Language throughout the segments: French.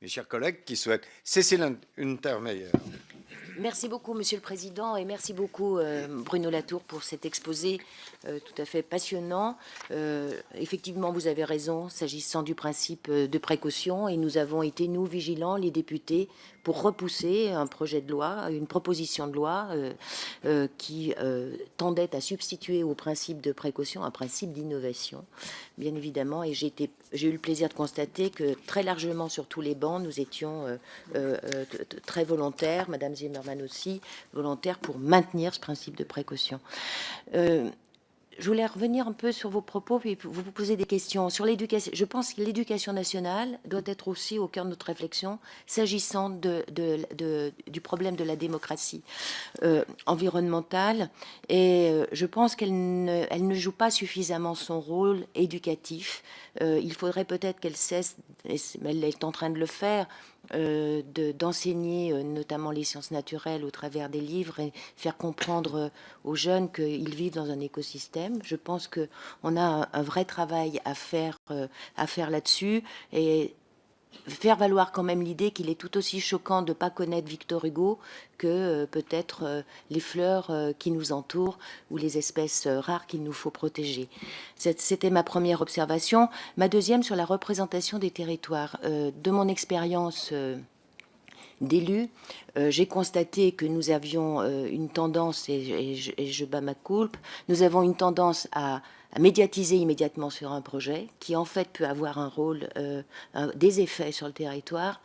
mes chers collègues qui souhaitent. Cécile Untermeyer. Merci beaucoup, Monsieur le Président, et merci beaucoup, Bruno Latour, pour cet exposé tout à fait passionnant. Effectivement, vous avez raison, s'agissant du principe de précaution, et nous avons été, nous, vigilants, les députés, pour repousser un projet de loi, une proposition de loi qui tendait à substituer au principe de précaution un principe d'innovation, bien évidemment, et j'ai eu le plaisir de constater que très largement sur tous les bancs, nous étions très volontaires, Madame Zimmermann aussi, volontaires pour maintenir ce principe de précaution. Je voulais revenir un peu sur vos propos et vous poser des questions sur l'éducation. Je pense que l'éducation nationale doit être aussi au cœur de notre réflexion s'agissant du problème de la démocratie environnementale. Et je pense qu'elle ne joue pas suffisamment son rôle éducatif. Il faudrait peut-être qu'elle cesse, mais elle est en train de le faire, d'enseigner notamment les sciences naturelles au travers des livres et faire comprendre aux jeunes qu'ils vivent dans un écosystème. Je pense qu'on a un vrai travail à faire là-dessus et faire valoir quand même l'idée qu'il est tout aussi choquant de ne pas connaître Victor Hugo que peut-être les fleurs qui nous entourent ou les espèces rares qu'il nous faut protéger. C'était ma première observation. Ma deuxième sur la représentation des territoires. De mon expérience d'élu, j'ai constaté que nous avions une tendance, et je bats ma culpe, nous avons une tendance à médiatiser immédiatement sur un projet qui en fait peut avoir un rôle, des effets sur le territoire,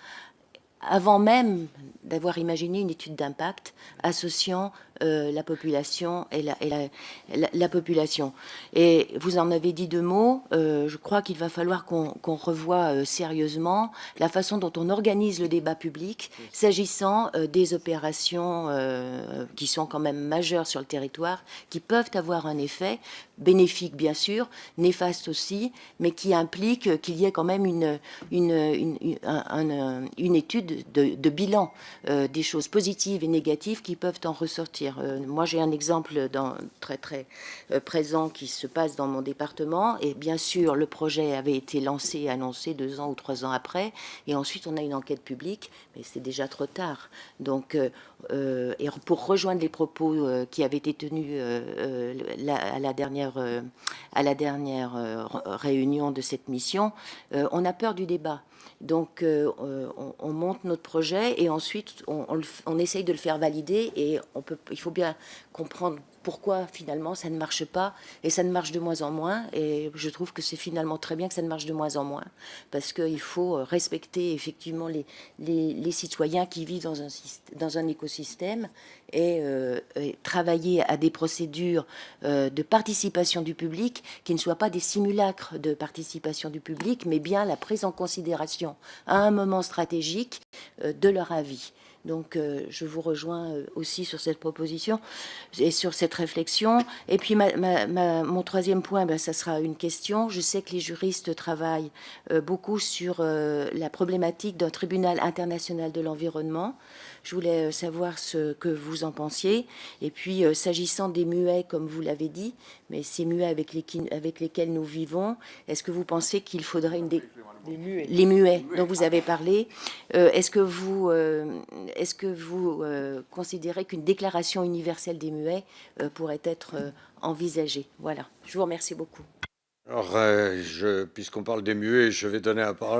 avant même d'avoir imaginé une étude d'impact associant la population et la population. Et vous en avez dit deux mots. Je crois qu'il va falloir qu'on revoie sérieusement la façon dont on organise le débat public s'agissant des opérations qui sont quand même majeures sur le territoire, qui peuvent avoir un effet bénéfique bien sûr, néfaste aussi, mais qui implique qu'il y ait quand même une étude de bilan des choses positives et négatives qui peuvent en ressortir. Moi, j'ai un exemple très présent qui se passe dans mon département, et bien sûr, le projet avait été lancé et annoncé 2 ans ou 3 ans après, et ensuite on a une enquête publique, mais c'est déjà trop tard. Donc, et pour rejoindre les propos qui avaient été tenus à la dernière réunion de cette mission, on a peur du débat. Donc, on monte notre projet et ensuite, on essaye de le faire valider et il faut bien comprendre pourquoi finalement ça ne marche pas et ça ne marche de moins en moins. Et je trouve que c'est finalement très bien que ça ne marche de moins en moins parce qu'il faut respecter effectivement les citoyens qui vivent dans un écosystème et travailler à des procédures de participation du public qui ne soient pas des simulacres de participation du public, mais bien la prise en considération à un moment stratégique de leur avis. Donc, je vous rejoins aussi sur cette proposition et sur cette réflexion. Et puis, mon troisième point, ben, ça sera une question. Je sais que les juristes travaillent beaucoup sur la problématique d'un tribunal international de l'environnement. Je voulais savoir ce que vous en pensiez. Et puis, s'agissant des muets, comme vous l'avez dit, mais ces muets avec lesquels nous vivons, est-ce que vous pensez qu'il faudrait les muets dont vous avez parlé, est-ce que vous considérez qu'une déclaration universelle des muets pourrait être envisagée? Voilà, je vous remercie beaucoup. Alors, puisqu'on parle des muets, je vais donner la parole